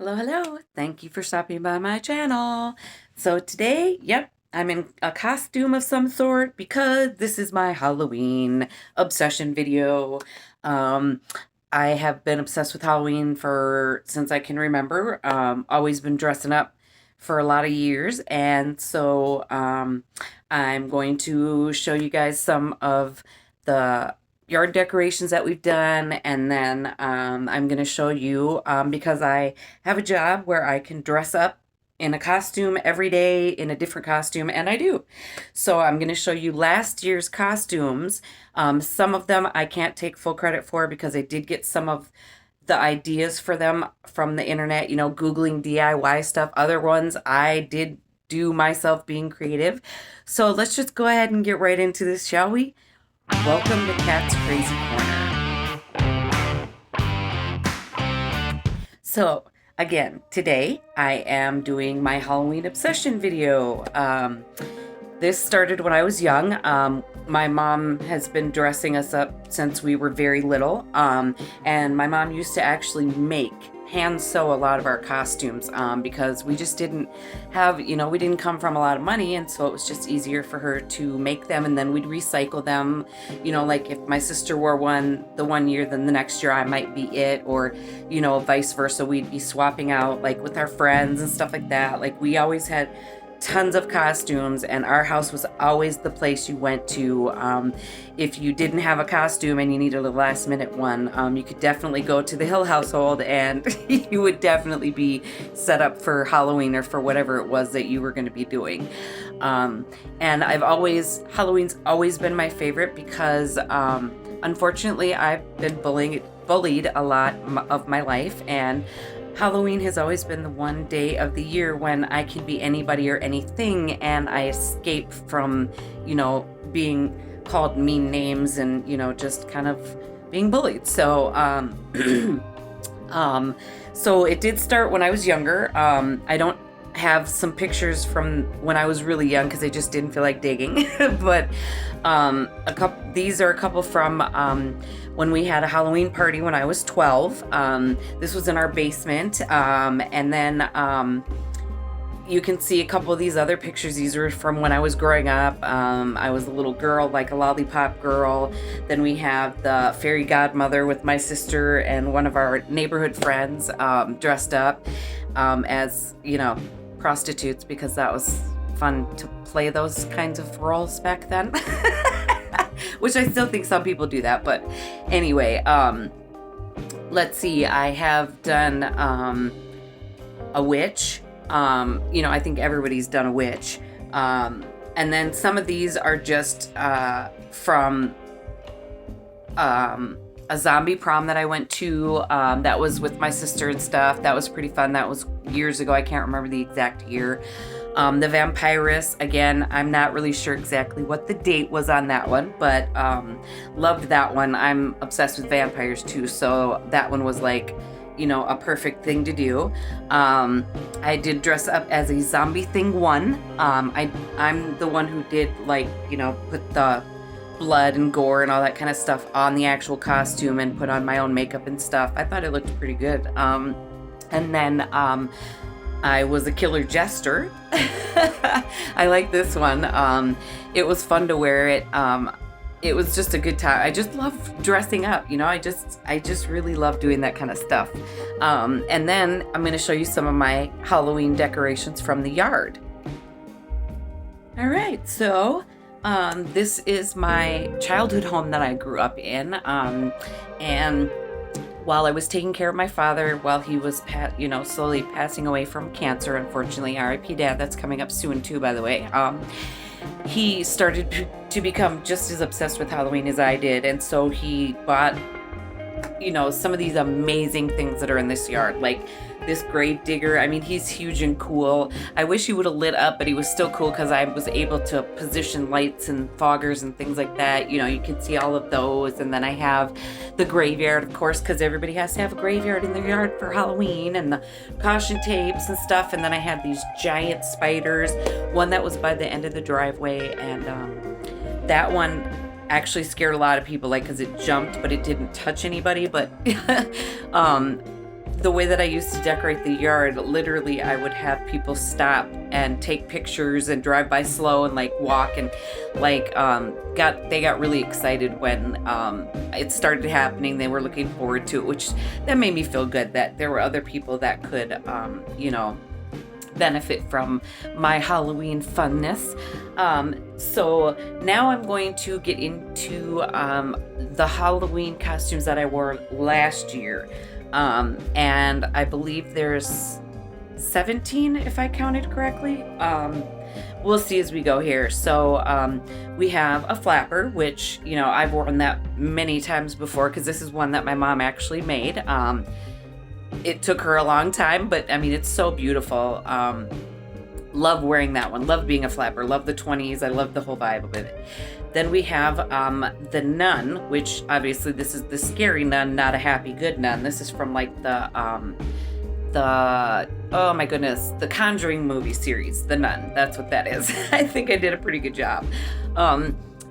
Hello, hello. Thank you for stopping by my channel. So today, I'm in a costume of some sort because this is my Halloween obsession video. Um, I have been obsessed with Halloween since I can remember. Always been dressing up for a lot of years, and so I'm going to show you guys some of the yard decorations that we've done, and then I'm going to show you because I have a job where I can dress up in a costume every day in a different costume, and I do. So I'm going to show you last year's costumes. Some of them I can't take full credit for because I did get some of the ideas for them from the internet, Googling DIY stuff. Other ones I did do myself being creative. So let's just go ahead and get right into this, shall we? Welcome to Cat's Crazy Corner. So, again, today I am doing my Halloween obsession video. This started when I was young. My mom has been dressing us up since we were very little. And my mom used to actually hand sew a lot of our costumes because we just didn't have, we didn't come from a lot of money, and so it was just easier for her to make them, and then we'd recycle them. Like if my sister wore one the one year, then the next year I might be it, or vice versa. We'd be swapping out like with our friends and stuff like that. Like we always had tons of costumes, and our house was always the place you went to if you didn't have a costume and you needed a last minute one. You could definitely go to the Hill household and you would definitely be set up for Halloween or for whatever it was that you were going to be doing. And Halloween's always been my favorite because unfortunately I've been bullied a lot of my life, and Halloween has always been the one day of the year when I can be anybody or anything, and I escape from, being called mean names and, just kind of being bullied. So, so it did start when I was younger. I don't have some pictures from when I was really young because I just didn't feel like digging. But these are a couple from when we had a Halloween party when I was 12. This was in our basement, and then you can see a couple of these other pictures. These were from when I was growing up. I was a little girl, like a lollipop girl. Then we have the fairy godmother with my sister and one of our neighborhood friends dressed up as, prostitutes, because that was fun to play those kinds of roles back then. Which I still think some people do that. But anyway, let's see. I have done a witch. I think everybody's done a witch. And then some of these are just from a zombie prom that I went to. That was with my sister and stuff. That was pretty fun. That was years ago. I can't remember the exact year. The Vampirus, again, I'm not really sure exactly what the date was on that one, but loved that one. I'm obsessed with vampires too, so that one was like, a perfect thing to do. I did dress up as a zombie thing one. I'm the one who did put the blood and gore and all that kind of stuff on the actual costume and put on my own makeup and stuff. I thought it looked pretty good. And then I was a killer jester. I like this one. It was fun to wear it. It was just a good time. I just love dressing up, I just really love doing that kind of stuff. And then I'm going to show you some of my Halloween decorations from the yard. All right, so this is my childhood home that I grew up in. And while I was taking care of my father while he was, slowly passing away from cancer, unfortunately, R.I.P. Dad, that's coming up soon too, by the way. He started to become just as obsessed with Halloween as I did, and so he bought, some of these amazing things that are in this yard, like this grave digger. I mean, he's huge and cool. I wish he would have lit up, but he was still cool because I was able to position lights and foggers and things like that. You can see all of those. And then I have the graveyard, of course, because everybody has to have a graveyard in their yard for Halloween, and the caution tapes and stuff. And then I had these giant spiders, one that was by the end of the driveway, and that one actually scared a lot of people, because it jumped, but it didn't touch anybody. But the way that I used to decorate the yard, literally I would have people stop and take pictures and drive by slow and like walk and like they got really excited when it started happening. They were looking forward to it, which that made me feel good that there were other people that could benefit from my Halloween funness. So now I'm going to get into the Halloween costumes that I wore last year. And I believe there's 17 if I counted correctly. We'll see as we go here. So we have a flapper, which, I've worn that many times before because this is one that my mom actually made. It took her a long time, but I mean, it's so beautiful. Love wearing that one. Love being a flapper. Love the 20s. I love the whole vibe of it. Then we have the nun, which obviously this is the scary nun, not a happy good nun. This is from like the oh my goodness, the Conjuring movie series, The Nun. That's what that is. I think I did a pretty good job.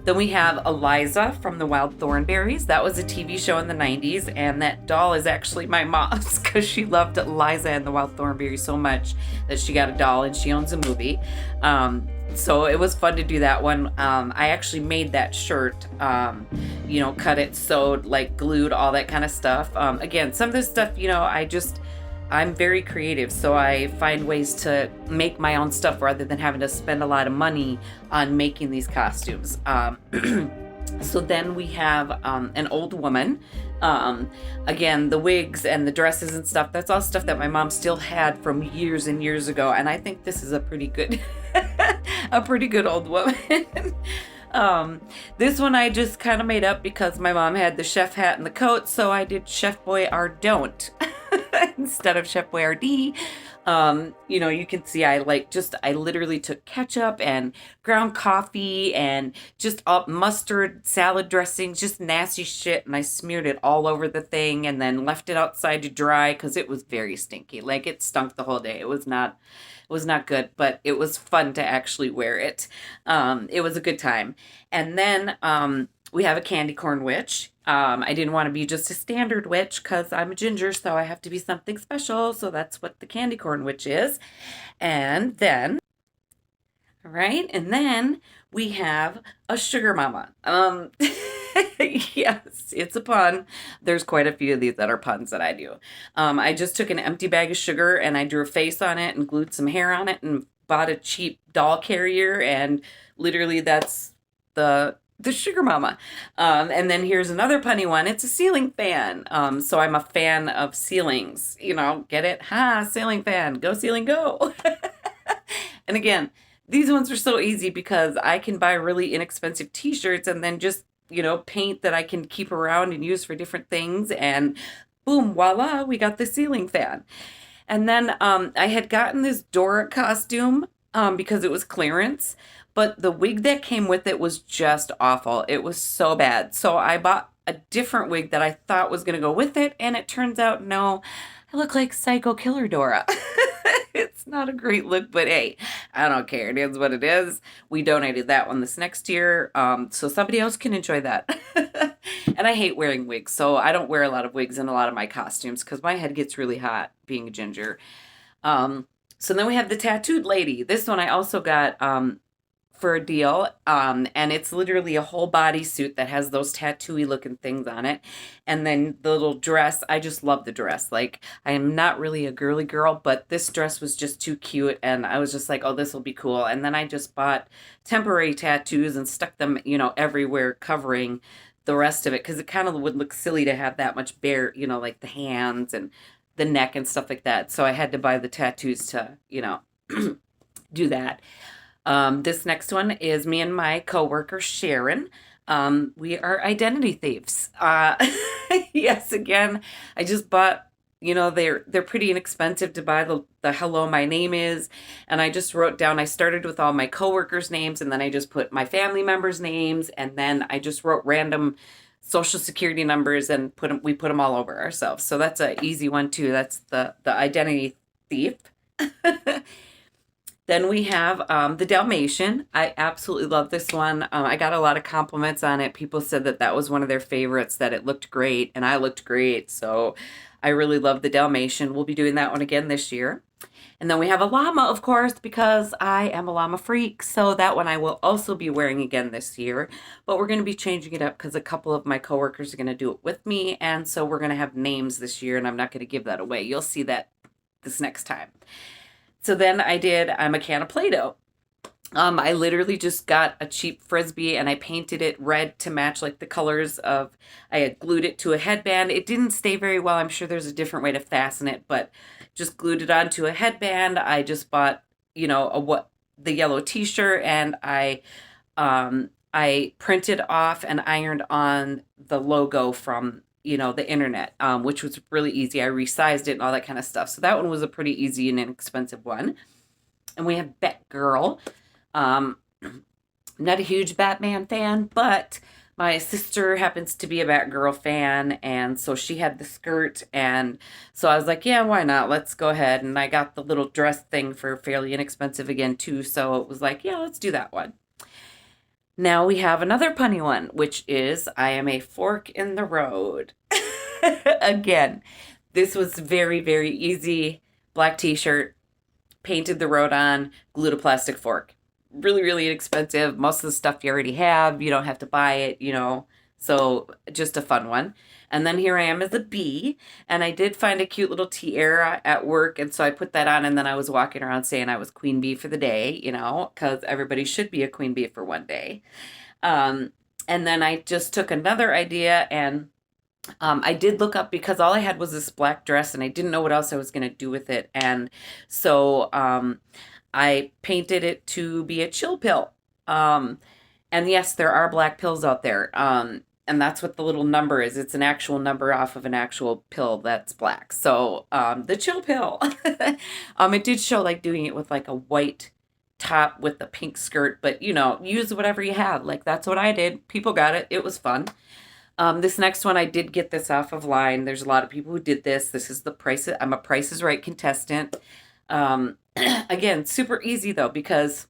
Then we have Eliza from the Wild Thornberries. That was a TV show in the 90s, and that doll is actually my mom's because she loved Eliza and the Wild Thornberries so much that she got a doll and she owns a movie. So it was fun to do that one. I actually made that shirt, cut it, sewed, like glued, all that kind of stuff. Again, some of this stuff, I'm very creative, so I find ways to make my own stuff rather than having to spend a lot of money on making these costumes. So then we have an old woman. Again, the wigs and the dresses and stuff, that's all stuff that my mom still had from years and years ago, and I think this is a pretty good a pretty good old woman. This one I just kind of made up because my mom had the chef hat and the coat, so I did Chef Boyardee instead of Chef Boyardee. You can see I literally took ketchup and ground coffee and just mustard, salad dressings, just nasty shit, and I smeared it all over the thing and then left it outside to dry because it was very stinky. Like, it stunk the whole day. It was not good, but it was fun to actually wear it. It was a good time. And then we have a candy corn witch. I didn't want to be just a standard witch because I'm a ginger, so I have to be something special. So that's what the candy corn witch is. And then we have a sugar mama. Yes, it's a pun. There's quite a few of these that are puns that I do. I just took an empty bag of sugar and I drew a face on it and glued some hair on it and bought a cheap doll carrier, and literally that's the sugar mama. And then here's another punny one. It's a ceiling fan. So I'm a fan of ceilings. Get it? Ha, ceiling fan. Go ceiling, go. And again, these ones are so easy because I can buy really inexpensive t-shirts and then just paint that I can keep around and use for different things, and boom, voila, we got the ceiling fan. And then I had gotten this Dora costume because it was clearance, but the wig that came with it was just awful. It was so bad. So I bought a different wig that I thought was going to go with it, and it turns out, no, I look like Psycho Killer Dora. It's not a great look, but hey, I don't care. It is what it is. We donated that one this next year, so somebody else can enjoy that. And I hate wearing wigs, so I don't wear a lot of wigs in a lot of my costumes because my head gets really hot being a ginger. So then we have the tattooed lady. This one I also got for a deal, and it's literally a whole bodysuit that has those tattooy looking things on it, and then the little dress. I just love the dress. Like, I am not really a girly girl, but this dress was just too cute, and I was just like, oh, this will be cool. And then I just bought temporary tattoos and stuck them everywhere, covering the rest of it, because it kind of would look silly to have that much bare, like the hands and the neck and stuff like that. So I had to buy the tattoos to do that. This next one is me and my coworker, Sharon. We are identity thieves. Yes, again, I just bought, they're pretty inexpensive to buy the hello, my name is, and I just wrote down, I started with all my coworkers' names, and then I just put my family members' names, and then I just wrote random social security numbers and we put them all over ourselves. So that's an easy one too. That's the identity thief. Then we have the Dalmatian. I absolutely love this one. I got a lot of compliments on it. People said that was one of their favorites, that it looked great, and I looked great. So I really love the Dalmatian. We'll be doing that one again this year. And then we have a llama, of course, because I am a llama freak. So that one I will also be wearing again this year. But we're going to be changing it up because a couple of my coworkers are going to do it with me. And so we're going to have names this year, and I'm not going to give that away. You'll see that this next time. So then I'm a can of Play-Doh. I literally just got a cheap Frisbee and I painted it red to match like the colors of, I had glued it to a headband. It didn't stay very well. I'm sure there's a different way to fasten it, but just glued it onto a headband. I just bought, the yellow t-shirt, and I printed off and ironed on the logo from, the internet, which was really easy. I resized it and all that kind of stuff. So that one was a pretty easy and inexpensive one. And we have Batgirl. Not a huge Batman fan, but my sister happens to be a Batgirl fan, and so she had the skirt, and so I was like, yeah, why not? Let's go ahead. And I got the little dress thing for fairly inexpensive again, too, so it was like, yeah, let's do that one. Now we have another punny one, which is I am a fork in the road. Again, this was very, very easy. Black t-shirt, painted the road on, glued a plastic fork. Really, really inexpensive. Most of the stuff you already have. You don't have to buy it, So just a fun one. And then here I am as a bee. And I did find a cute little tiara at work. And so I put that on. And then I was walking around saying I was queen bee for the day, because everybody should be a queen bee for one day. And then I just took another idea, and I did look up, because all I had was this black dress and I didn't know what else I was going to do with it. And so I painted it to be a chill pill. And yes, there are black pills out there. And that's what the little number is. It's an actual number off of an actual pill that's black. So the chill pill. It did show like doing it with like a white top with a pink skirt, but use whatever you have. Like that's what I did. People got it. It was fun. This next one, I did get this off of line. There's a lot of people who did this. This is I'm a Price is Right contestant. Again, super easy though, because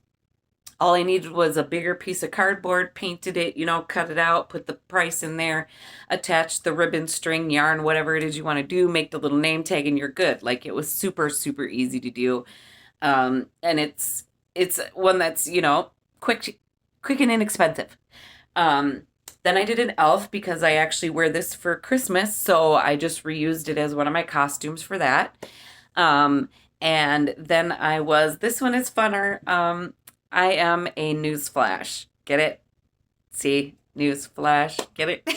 all I needed was a bigger piece of cardboard, painted it, cut it out, put the price in there, attach the ribbon, string, yarn, whatever it is you want to do, make the little name tag, and you're good. Like it was super, super easy to do. And it's one that's, quick and inexpensive. Then I did an elf, because I actually wear this for Christmas, so I just reused it as one of my costumes for that. And then this one is funner. I am a newsflash. Get it? See? Newsflash. Get it?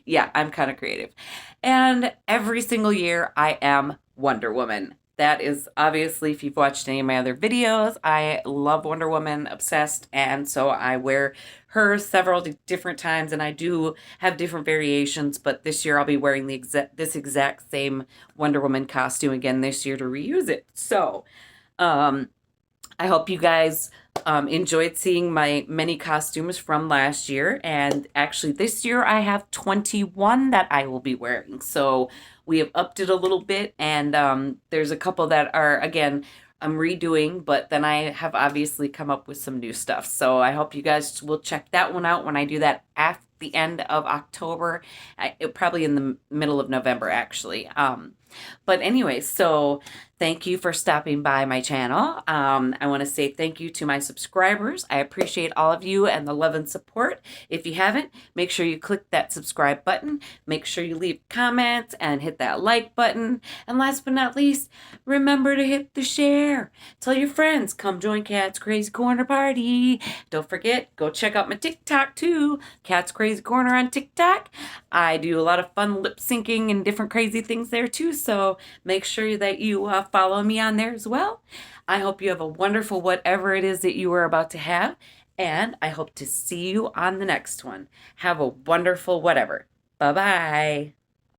Yeah, I'm kind of creative. And every single year, I am Wonder Woman. That is obviously, if you've watched any of my other videos, I love Wonder Woman, obsessed, and so I wear her several different times, and I do have different variations, but this year I'll be wearing this exact same Wonder Woman costume again this year to reuse it. So, I hope you guys enjoyed seeing my many costumes from last year, and actually this year I have 21 that I will be wearing. So we have upped it a little bit, and there's a couple that are, again, I'm redoing, but then I have obviously come up with some new stuff. So I hope you guys will check that one out when I do that at the end of October, probably in the middle of November, actually. But anyway, so thank you for stopping by my channel. I want to say thank you to my subscribers. I appreciate all of you and the love and support. If you haven't, make sure you click that subscribe button. Make sure you leave comments and hit that like button. And last but not least, remember to hit the share. Tell your friends, come join Cat's Crazy Corner party. Don't forget, go check out my TikTok too. Cat's Crazy Corner on TikTok. I do a lot of fun lip syncing and different crazy things there too. So make sure that you follow me on there as well. I hope you have a wonderful whatever it is that you are about to have. And I hope to see you on the next one. Have a wonderful whatever. Bye-bye.